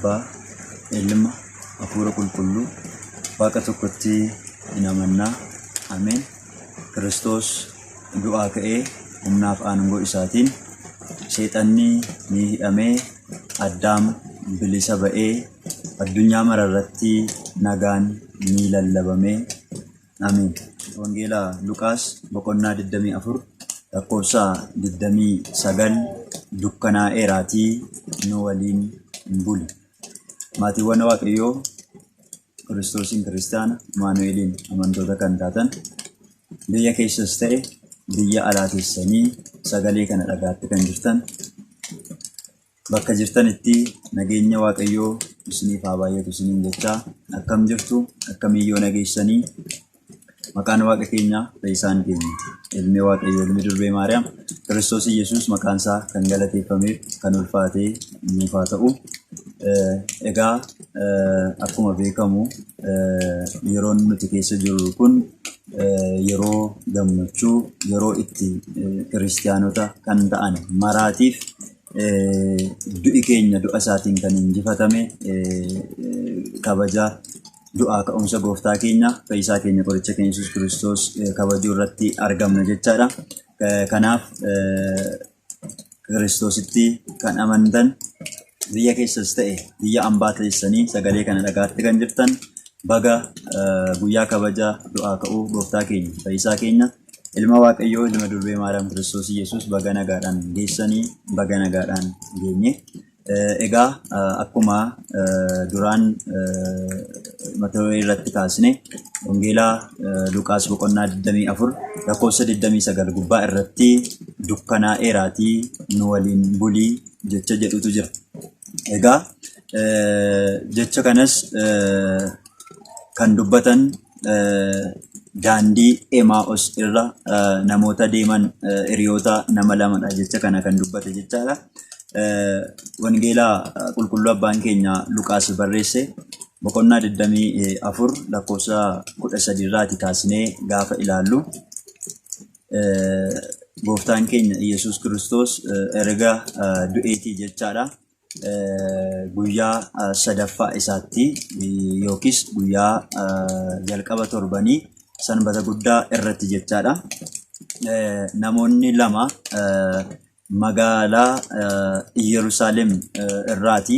Abbaa, Ilma, Hafuura Qulqulluu, Waaqa tokkotti hin amannaa. Ameen. Kiristoos du'aa ka'ee humnaaf aangoo isaatiin seexanni ni hidhamee Addaam bilisa ba'ee addunyaa mararratti nagaan ni lallabamee. Ameen. Wangeela Luqaas boqonnaa 24 lakkoofsa 29 dukkanaa'eeraatii nu waliin buli. Maatiiwwan Waaqayyoo Kiristoosiin kiristaana Maanu'eeliin amantoota kan taatan biyya keessas ta'e biyya alaa keessanii sagalee kana dhagaatti kan jirtan bakka jirtanitti nageenya Waaqayyoo isiniif haa baay'atu isiniin jechaa akkam jirtu akkamiyyoo nageessanii maqaan Waaqa keenyaa Fayyisaan keenya ilmi Waaqayyoo ilmi durbee Maariyaam Kiristoos Yesuus maqaan isaa kan galateeffameef kan ulfaatee nuuf haa ta'u. Egaa akkuma beekamu yeroo nuti keessa jirru kun yeroo gammachuu yeroo itti kiristaanota kan ta'an maraatiif du'i keenya du'a isaatiin kan injifatame kabajaa du'aa ka'umsa gooftaa keenya Fayyisaa keenya qoricha keenya Yesuus Kiristoos kabajuu irratti argamna jechaadha. Kanaaf Kiristoositti kan amantan biyya keessas ta'e biyya ambaa teessanii sagalee kana dhagaatti kan jirtan baga guyyaa kabajaa du'aa ka'uu gooftaa keenya Fayyisaa keenya ilma Waaqayyoo ilma durbee Maariyaam Kiristoos Yesuus baga nagaadhaan geessanii baga nagaadhaan geenye. Egaa akkuma duraan mata duree irratti kaasne Wangeelaa Luqaas boqonnaa 24 lakkoofsa 29 gubbaa irratti dukkanaa'eeraatii nu waliin bulii jecha jedhutu jira. Egaa jecha kanas kan dubbatan daandii Emaa'os irra namoota deeman hiriyoota nama lamadha jecha kana kan dubbate jechaadha. Wangeelaa qulqulluu abbaan keenya Luqaas barreesse boqonnaa 24 lakkoofsa 13 irraati kaasnee gaafa ilaallu gooftaan keenya Yesuus Kiristoos erga du'eetii jechaadha. Guyyaa sadaffaa isaatti yookiis guyyaa jalqaba torbanii sanbata guddaa irratti jechaadha. Namoonni lama magaalaa Yerusaalem irraati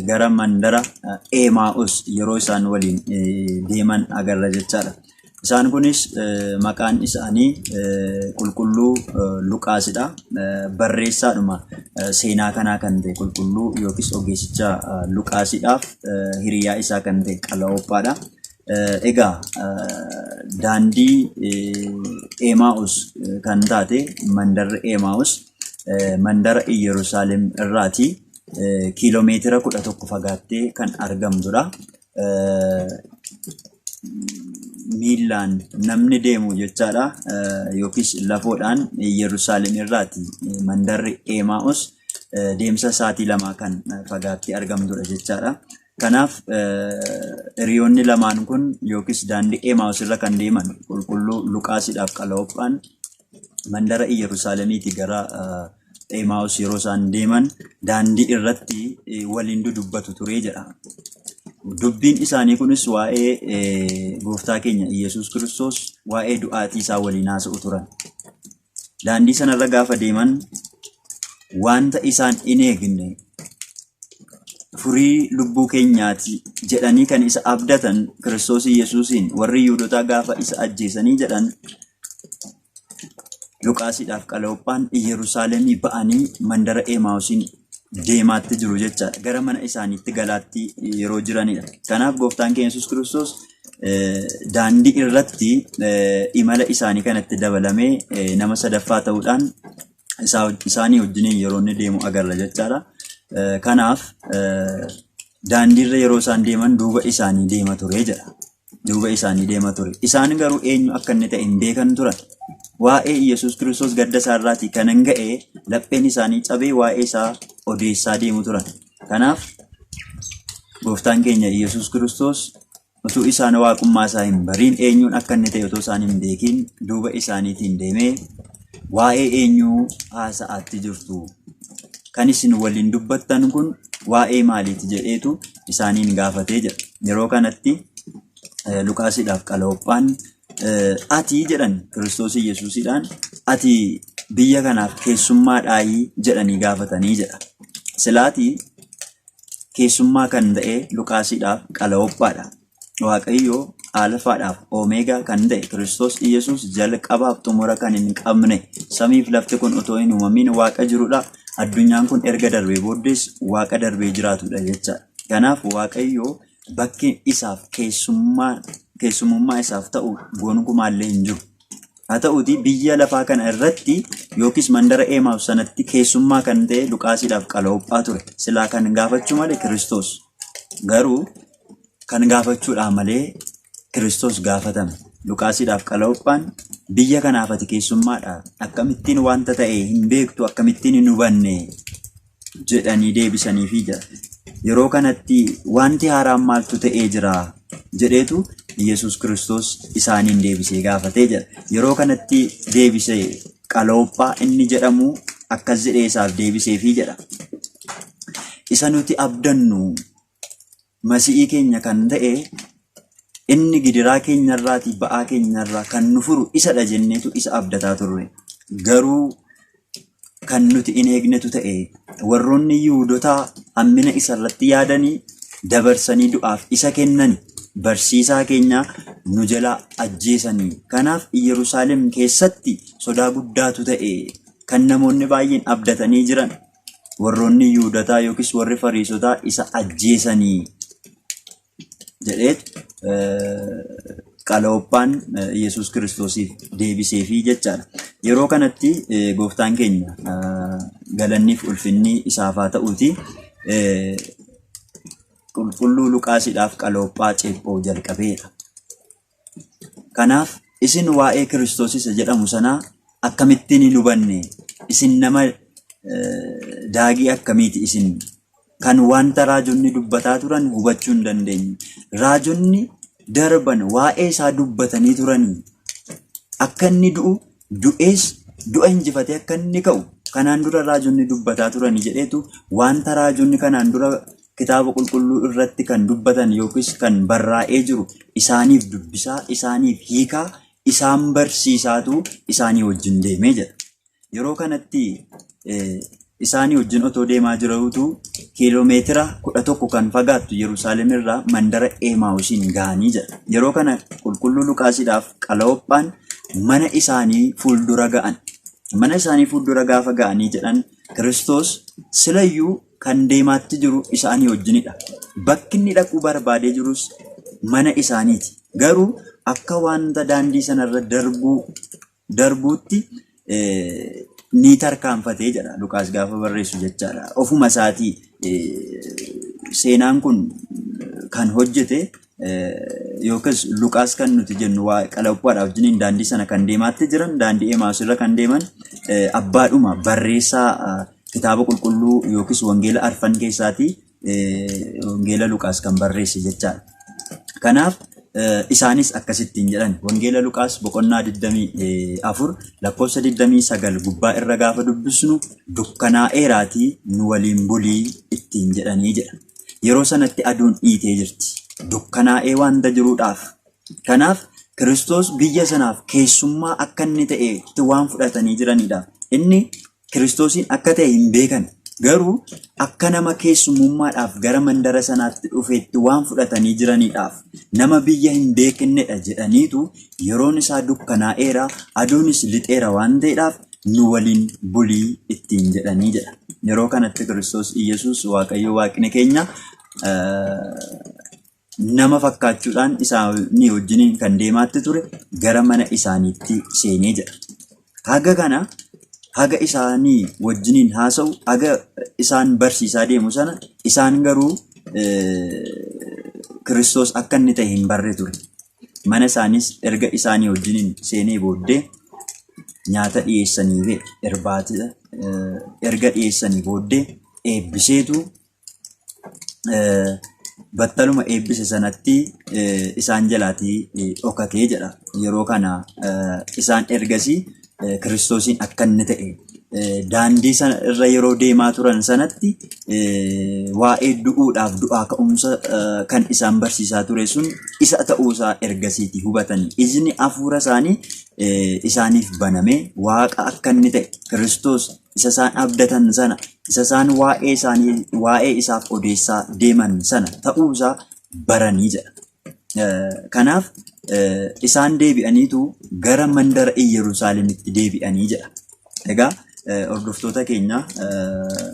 gara mandara Emaa'os yeroo isaan waliin deeman agarra jechaadha. Isaan kunis maqaan isaanii qulqulluu Luqaasidha. Barreessaadhuma seenaa kanaa kan ta'e qulqulluu yookiis ogeessicha Luqaasiidhaaf hiriyaa isaa kan ta'e Qalaa'ophaadha. Egaa daandii Emaa'os kan taate mandarri Emaa'os mandara Yerusaalem irraati kiiloomeetira 11 fagaattee kan argamtudha. Miilaan namni deemu jechaadha yookiis lafoodhaan Yerusaalem irraati mandarri Emaa'os deemsa sa'aatii 2 kan fagaattee argamtudha jechaadha. Kanaaf hiriyoonni lamaan kun yookiis daandii Emaa'os irra kan deeman qulqulluu Luqaasiidhaaf Qalaa'ophaan mandara Yerusaalemiiti gara Emaa'os yeroo isaan deeman daandii irratti waliin dudubbatu ture jedha. Dubbiin isaanii kunis waa'ee gooftaa keenya Yesuus Kiristoos waa'ee du'aatii isaa waliin haasa'u turan. Daandii sanarra gaafa deeman wanta isaan hin eegne furii lubbuu keenyaati jedhanii kan isa abdatan Kiristoos Yesuusiin warri Yihuudootaa gaafa isa ajjeesanii jedhan Luqaasiidhaaf Qalaa'ophaan Yerusaalemii ba'anii mandara Emaa'osiin deemaatti jiru jechaadha. Gara mana isaaniitti galaatti yeroo jiranidha. Kanaaf gooftaan keenya Yesuus Kiristoos daandii irratti imala isaanii kanatti dabalamee nama sadaffaa ta'uudhaan isaanii wajjiniin yeroo inni deemu agarra jechaadha. Kanaaf daandiirra yeroo isaan deeman duuba isaanii deema ture jedha. Duuba isaanii deema ture. Isaan garuu eenyu akka inni ta'e hin beekan turan. Waa'ee Yesuus Kiristoos gadda isaarraatii kan hanga'e lapheen isaanii cabee waa'ee isaa odeessaa deemu turan. Kanaaf gooftaan keenya Yesuus Kiristoos utuu isaan waaqummaa isaa hin bariin eenyuun akka inni ta'e utuu isaan hin beekin duuba isaaniitiin deemee waa'ee eenyuu haasa'aatti jirtu kan isin waliin dubbattan kun waa'ee maaliiti jedheetu isaaniin gaafatee jira. Yeroo kanatti Luqaasidhaaf Qaloophaan ati jedhan Kiristoos Yesuusidhaan ati biyya kanaaf keessummaadhaayii jedhanii gaafatanii jedha. Silaatii keessummaa kan ta'e Luqaasidhaaf Qaloophaadha. Waaqayyoo Alfaadhaaf Omeegaa kan ta'e Kiristoos Yesuus jalqabaaf xumura kan hin qabne, samiif lafti kun otoo hin uumamin Waaqa jirudha. Addunyaan kun erga darbee booddees Waaqa darbee jiraatudha jechaadha. Kanaaf Waaqayyoo bakki isaaf keessummaa isaaf ta'u gonkumaallee hin jiru. Haa ta'uutii biyya lafaa kana irratti yookiis mandara Eemaaf sanatti keessummaa kan ta'e Luqaasidhaaf Qaloophaa ture. Silaa kan gaafachuu malee Kiristoos. Garuu kan gaafachuudhaan malee Kiristoos gaafatame. Luqaasidhaaf Qaloophaan biyya kanaaf ati keessummaadha. Akkamittiin wanta ta'e hin beektu, akkamittiin hin hubanne jedhanii deebisaniifii jira. Yeroo kanatti wanti haaraan maaltu ta'ee jira jedheetu Yesuus Kiristoos isaaniin deebisee gaafatee jira. Yeroo kanatti deebisee Qaloophaa inni jedhamu akkas jedhee isaaf deebiseefii jedha. Isa nuti abdannu Masiihii keenya kan ta'e inni gidiraa keenyarraatii ba'aa keenyarraa kan nu furu isadha jenneetu isa abdataa turre. Garuu kan nuti hin eegnetu ta'e warroonni Yihuudotaa hammina isarratti yaadanii dabarsanii du'aaf isa kennani. Barsiisaa keenya nu jalaa ajjeesanii. Kanaaf Yerusaalem keessatti sodaa guddaatu ta'e kan namoonni baay'een abdatanii jiran. Warroonni Yihuudotaa yookiis warri Fariisotaa isa ajjeesanii jedheetu Qaloophaan Yesuus Kiristoosiif deebiseefii jechaadha. Yeroo kanatti gooftaan keenya galanniif ulfinni isaaf haa ta'uuti. Qulqulluu Luqaasidhaaf Qaloophaa ceephoo jalqabeedha. Kanaaf isin waa'ee Kiristoos isa jedhamu sanaa akkamittiin hin hubanne? Isin nama daagii akkamiiti isin? Kan wanta raajonni dubbataa turan hubachuu hin dandeenye. Raajonni darban waa'ee isaa dubbatanii turanii. Akka inni du'u, du'ees du'a injifatee akka inni ka'u kanaan dura raajonni dubbataa turanii jedheetu wanta raajonni kanaan dura kitaaba qulqulluu irratti kan dubbatan yookiis kan barraa'ee jiru isaaniif dubbisaa, isaaniif hiikaa, isaan barsiisaatu isaanii wajjin deemee jedha. Yeroo kanatti isaanii wajjin otoo deemaa jiruutu kiiloomeetira 11 kan fagaattu Yerusaalem irraa mandara Eemaawusiin ga'anii jedha. Yeroo kana qulqulluu Luqaasidhaaf Qaloophaan mana isaanii fuuldura ga'an. Mana isaanii fuuldura gaafa ga'anii jedhan Kiristoos silayyuu kan deemaatti jiru isaanii wajjinidha. Bakki inni dhaquu barbaadee jirus mana isaaniiti. Garuu akka wanta daandii sanarra darbuutti ni tarkaanfatee jedha Luqaas gaafa barreessu jechaadha. Ofuma isaatii seenaan kun kan hojjete yookiis Luqaas kan nuti jennu Qaloophaadhaaf wajjiniin daandii sana kan deemaatti jiran, daandii Emaus irra kan deeman abbaadhuma barreessaa kitaaba qulqulluu yookiis wangeela arfan keessaatii wangeela Luqaas kan barreesse jechaadha. Kanaaf isaanis akkasittiin jedhan wangeela Luqaas boqonnaa 24 lakkoofsa 29 gubbaa irra gaafa dubbisnu dukkanaa'eeraatii nu waliin bulii ittiin jedhanii jedha. Yeroo sanatti aduun dhiitee jirti. Dukkanaa'ee wanta jiruudhaaf. Kanaaf Kiristoos biyya sanaaf keessummaa akka inni ta'e waan fudhatanii jiranidha. Inni Kiristoosiin akka ta'e hin beekan. Garuu akka nama keessummummaadhaaf gara mandara sanaatti dhufeetti waan fudhatanii jiranidhaaf nama biyya hin beeknedha jedhaniitu yeroon isaa dukkanaa'eera, aduunis lixeera waan ta'eedhaaf nu waliin bulii ittiin jedhanii jedha. Yeroo kanatti Kiristoos Iyyasuus Waaqayyo Waaqni keenya nama fakkaachuudhaan isaanii wajjiniin kan deemaatti ture gara mana isaaniitti seenee jedha. Haga kana haga isaanii wajjiniin haasa'u, haga isaan barsiisaa deemu sana isaan garuu Kiristoos akka inni ta'e hin barre ture. Mana isaanis erga isaanii wajjiniin seenee booddee nyaata dhiyeessanii irbaata erga dhiyeessanii booddee eebbiseetu battaluma eebbise sanatti isaan jalaatii dhokatee jedha. Yeroo kana isaan ergasii Kiristoosiin akka inni ta'e daandii sana irra yeroo deemaa turan sanatti waa'ee du'uudhaaf du'aa ka'umsa kan isaan barsiisaa ture sun isa ta'uusaa ergasiiti hubatanii ijni hafuura isaanii isaaniif banamee waaqa akka inni ta'e Kiristoos isa isaan abdatan sana isa isaan waa'ee isaaf odeessaa deeman sana ta'uusaa baranii jedha. Kanaaf isaan deebi'aniitu gara mandara Yerusaalemitti deebi'anii jedha. Egaa hordoftoota keenya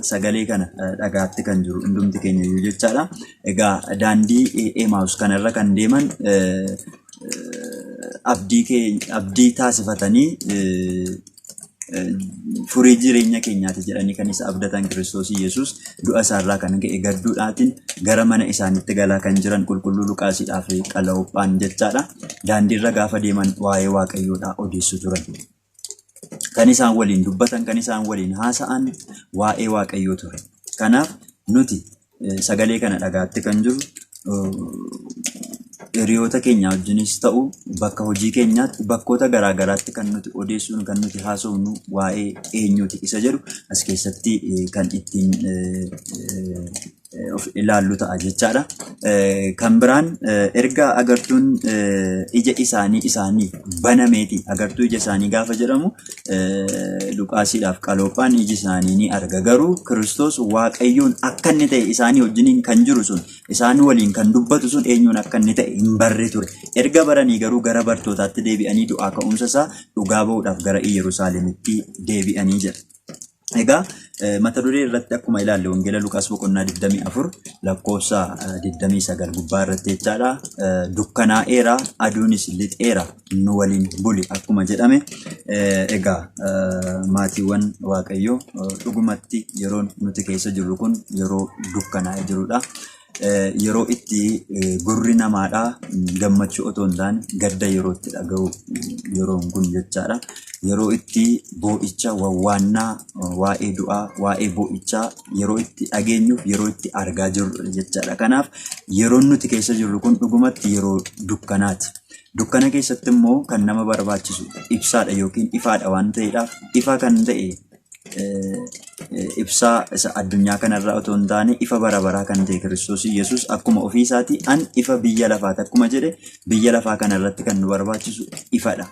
sagalee kana dhagaatti kan jiru hundumti keenya iyyuu jechaadha. Egaa daandii Emaus kanarra kan deeman abdii taasifatanii furii jireenya keenyaati jedhanii kan isa abdatan Kiristoos Yesuus du'a isaarraa kan ka'e gadduudhaatiin gara mana isaaniitti galaa kan jiran qulqulluu Luqaasiidhaa fi Qalaa'ophaan jechaadha. Daandiirra gaafa deeman waa'ee Waaqayyoodhaa odeessu turan. Kan isaan waliin dubbatan, kan isaan waliin haasa'an waa'ee Waaqayyoo ture. Kanaaf nuti sagalee kana dhagaatti kan jiru hiriyoota keenya wajjinis ta'u bakka hojii keenyaatti bakkoota garaagaraatti kan nuti odeessuun kan nuti haasofnu waa'ee eenyuuti isa jedhu as keessatti kan ittiin of ilaallu ta'a jechaadha. Kan biraan erga agartuun ija isaanii banameeti. Agartuu ija isaanii gaafa jedhamu Luqaasiidhaaf Qalaa'ophaan iji isaanii ni arga. Garuu Kiristoos Waaqayyoon akka inni ta'e isaanii wajjiniin kan jiru sun isaan waliin kan dubbatu sun eenyuun akka inni ta'e hin barre ture. Erga baranii garuu gara bartootaatti deebi'anii du'aa ka'umsa isaa dhugaa ba'uudhaaf gara Yerusaalemitti deebi'anii jira. Egaa mata duree irratti akkuma ilaalle wangeela Luqaas boqonnaa 24 lakkoofsa 29 gubbaa irratti jechaadha. Dukkanaa'eera aduunis lixeera nu waliin buli akkuma jedhame. Egaa maatiiwwan Waaqayyoo dhugumatti yeroon nuti keessa jirru kun yeroo dukkanaa'ee jirudha. Yeroo itti gurri namaadhaa gammachuu otoo hin taane gadda yeroo itti dhaga'u yeroon kun jechaadha. Yeroo itti boo'icha wawwaannaa waa'ee du'aa waa'ee boo'ichaa yeroo itti dhageenyuuf yeroo itti argaa jirru jechaadha. Kanaaf yeroon nuti keessa jirru kun dhugumatti yeroo dukkanaati. Dukkana keessatti immoo kan nama barbaachisu ibsaadha yookiin ifaadha waan ta'eedhaaf ifa kan ta'e ibsaa isa addunyaa kanarraa otoo hin taane ifa bara baraa kan ta'e Kiristoos Yesuus akkuma ofii isaatii an ifa biyya lafaati akkuma jedhe biyya lafaa kanarratti kan nu barbaachisu ifadha.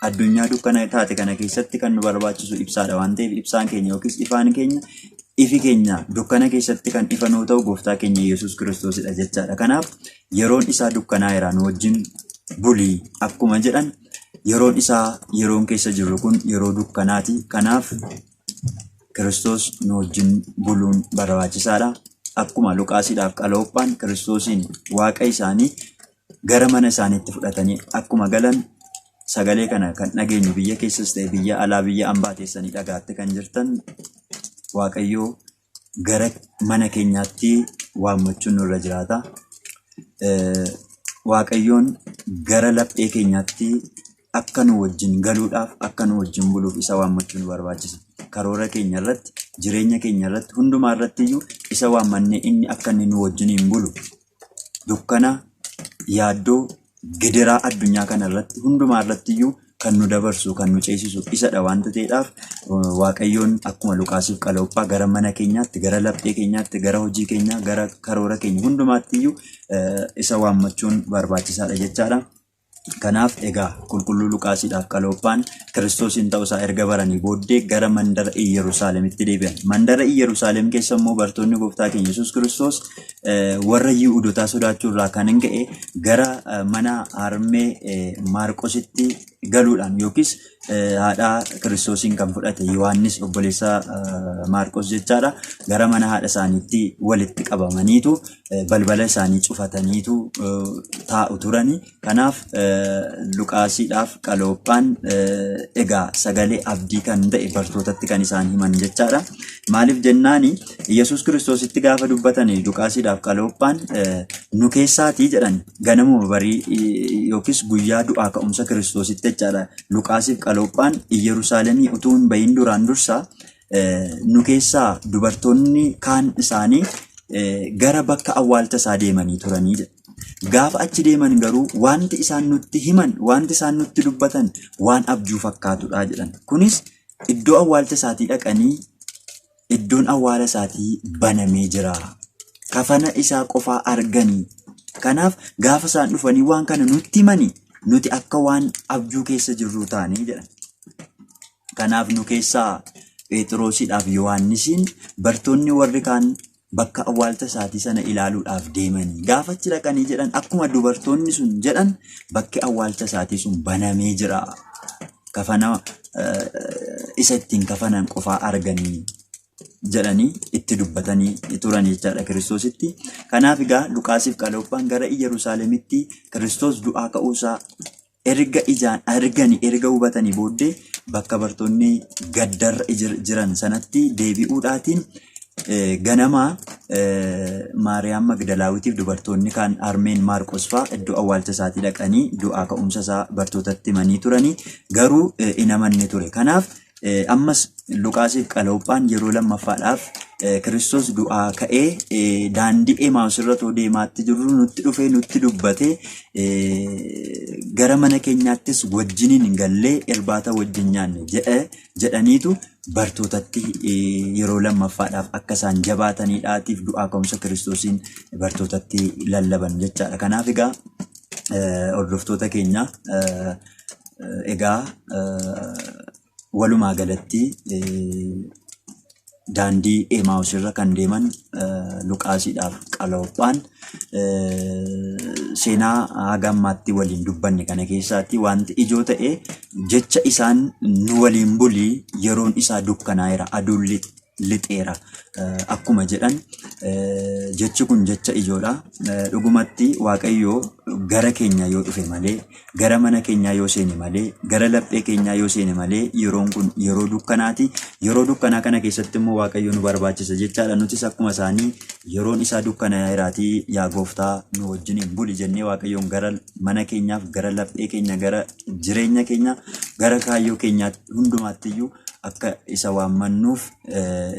Addunyaa dukkana taate kana keessatti kan nu barbaachisu ibsaadha waan ta'eef ibsaan keenya yookiis ifaan keenya ifi keenya dukkana keessatti kan ifa nuu ta'u gooftaa keenya Yesuus Kiristoosidha jechaadha. Kanaaf yeroon isaa dukkanaa'eera nu wajjin bulii akkuma jedhan yeroon keessa jirru kun yeroo dukkanaati. Kanaaf Kiristoos nu wajjin buluun barbaachisaadha. Akkuma Luqaasiidhaaf Qalaa'ophaan Kiristoosiin waaqa isaanii gara mana isaaniitti fudhatanii akkuma galan sagalee kana kan dhageenyu biyya keessas ta'e biyya alaa biyya ambaa teessanii dhagaatte kan jirtan Waaqayyoo gara mana keenyaatti waammachuun nurra jiraata. Waaqayyoon gara laphee keenyaatti akka nu wajjin galuudhaaf akka nu wajjin buluuf isa waammachuun barbaachisa. Karoora keenya irratti jireenya keenya irratti hundumaa irratti iyyuu isa waammannee inni akka inni nu wajjiniin bulu dukkana yaaddoo gidiraa addunyaa kana irratti hundumaa irratti iyyuu kan nu dabarsu kan nu ceesisu isadha waanta ta'eedhaaf Waaqayyoon akkuma Luqaasiif Qalaa'ophaa gara mana keenyaatti gara laphee keenyaatti gara hojii keenyaa gara karoora keenya hundumaatti iyyuu isa waammachuun barbaachisaadha jechaadha. Kanaaf egaa qulqulluu Luqaasiidhaaf Qalaa'ophaan Kiristoosiin ta'uusaa erga baranii booddee gara mandara Yerusaalemitti deebi'an. Mandara Yerusaalem keessa immoo bartoonni gooftaa keenya Yesuus Kiristoos warra Yihuudootaa sodaachuurraa kan hin ka'e gara mana harmee Maarqositti galuudhaan yookiis haadha Kiristoosiin kan fudhate Yohaannis obboleessa Maarqos jechaadha. Gara mana haadha isaaniitti walitti qabamaniitu balbala isaanii cufataniitu taa'u turani. Kanaaf Luqaasiidhaaf Qalaa'ophaan egaa sagalee abdii kan ta'e bartootatti kan isaan himan jechaadha. Maaliif jennaani Yesuus Kiristoositti gaafa dubbatanii Luqaasiidhaaf Qalaa'ophaan nu keessaatii jedhan ganamuma barii yookiis guyyaa du'aa ka'umsa Kiristoositti jechaadha. Luqaasiif Qalaa'ophaan Yerusaalemii utuu hin bahin duraan dursa nu keessaa dubartoonni kaan isaanii gara bakka awwaalcha isaa deemanii turanii jedha. Gaafa achi deeman garuu wanti isaan nutti himan wanti isaan nutti dubbatan waan abjuu fakkaatudha jedhan. Kunis iddoo awwaalcha isaatii dhaqanii iddoon awwaala isaatii banamee jira. Kafana isaa qofaa arganii. Kanaaf gaafa isaan dhufanii waan kana nutti himanii nuti akka waan abjuu keessa jirru taanee jedhan. Kanaaf nu keessaa Phexrosiidhaaf Yohaannisiin bartoonni warri kaan bakka awwaalcha isaatii sana ilaaluudhaaf deemanii gaafa achi dhaqanii jedhan akkuma dubartoonni sun jedhan bakki awwaalcha isaatii sun banamee jira. Kafana isa ittiin kafanan qofaa arganii jedhanii itti dubbatanii turan jechaadha Kiristoositti. Kanaaf egaa Luqaasiif Qaloopphaan gara Yerusaalemitti Kiristoos du'aa ka'uusaa erga ijaan arganii erga hubatanii booddee bakka bartoonni gaddarra jiran sanatti deebi'uudhaatiin ganama Maariyaam Magdalaawitiif dubartoonni kaan Armeen Maarqos fa'aa iddoo awwaalcha isaatii dhaqanii du'aa ka'umsa isaa bartootatti himanii turanii garuu hin amanne ture. Kanaaf ammas Luqaasiif Qaloopphaan yeroo lammaffaadhaaf Kiristoos du'aa ka'ee daandii Emaawus irra too deemaatti jirru nutti dhufee nutti dubbatee gara mana keenyaattis wajjiniin gallee irbaata wajjin nyaanne jedhaniitu bartootatti yeroo lammaffaadhaaf akka isaan jabaataniidhaatiif du'aa ka'umsa Kiristoosiin bartootatti lallaban jechaadha. Kanaaf egaa hordoftoota keenya egaa walumaa galatti daandii Emaawus irra kan deeman Luqaasiidhaaf Qaloopphaan seenaa haga ammaatti waliin dubbanne kana keessaatti wanti ijoo ta'e jecha isaan nu waliin bulii yeroon isaa dukkanaa'eera aduun lixeera akkuma jedhan jechi kun jecha ijoodha. Dhugumatti Waaqayyoo gara keenya yoo dhufe malee gara mana keenyaa yoo seene malee gara laphee keenyaa yoo seene malee yeroon kun yeroo dukkanaati. Yeroo dukkanaa kana keessatti immoo Waaqayyoo nu barbaachisa jechaadha. Nutis akkuma isaanii yeroon isaa dukkanaa'eeraatii yaa Gooftaa nu wajjiniin buli jennee Waaqayyoon gara mana keenyaaf gara laphee keenya gara jireenya keenya gara kaayyoo keenyaa hundumaattiyyuu akka isa waammannuuf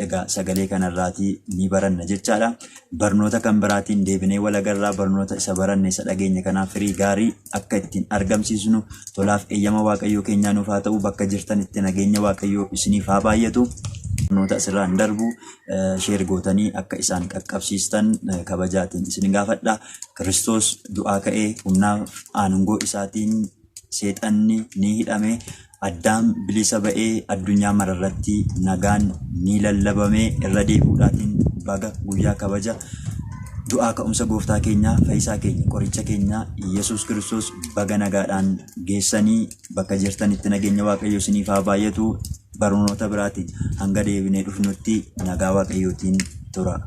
egaa sagalee kanarraatii ni baranna jechaadha. Barnoota kan biraatiin deebinee wal agarraa barnoota isa baranne isa dhageenya kanaaf firii gaarii akka ittiin argamsiisnu tolaaf eeyyama Waaqayyoo keenyaa nuuf haa ta'u. Bakka jirtanitti nageenya Waaqayyoo isiniif haa baay'atu. Barnoota asirraan darbu sheer gootanii akka isaan qaqqabsiistan kabajaatiin isin gaafadha. Kiristoos du'aa ka'ee humnaaf aangoo isaatiin seexanni ni hidhame. Addaam bilisa ba'ee addunyaa mararratti nagaan ni lallabamee irra deebi'uudhaatiin baga guyyaa kabaja du'aa ka'umsa Gooftaa keenya Fayyisaa keenya qoricha keenya Yesuus Kiristoos baga nagaadhaan geessanii bakka jirtanitti nageenya Waaqayyoo isiniif haa baay'atu. Barnoota biraatiin hanga deebinee dhufnutti nagaa Waaqayyootiin tura.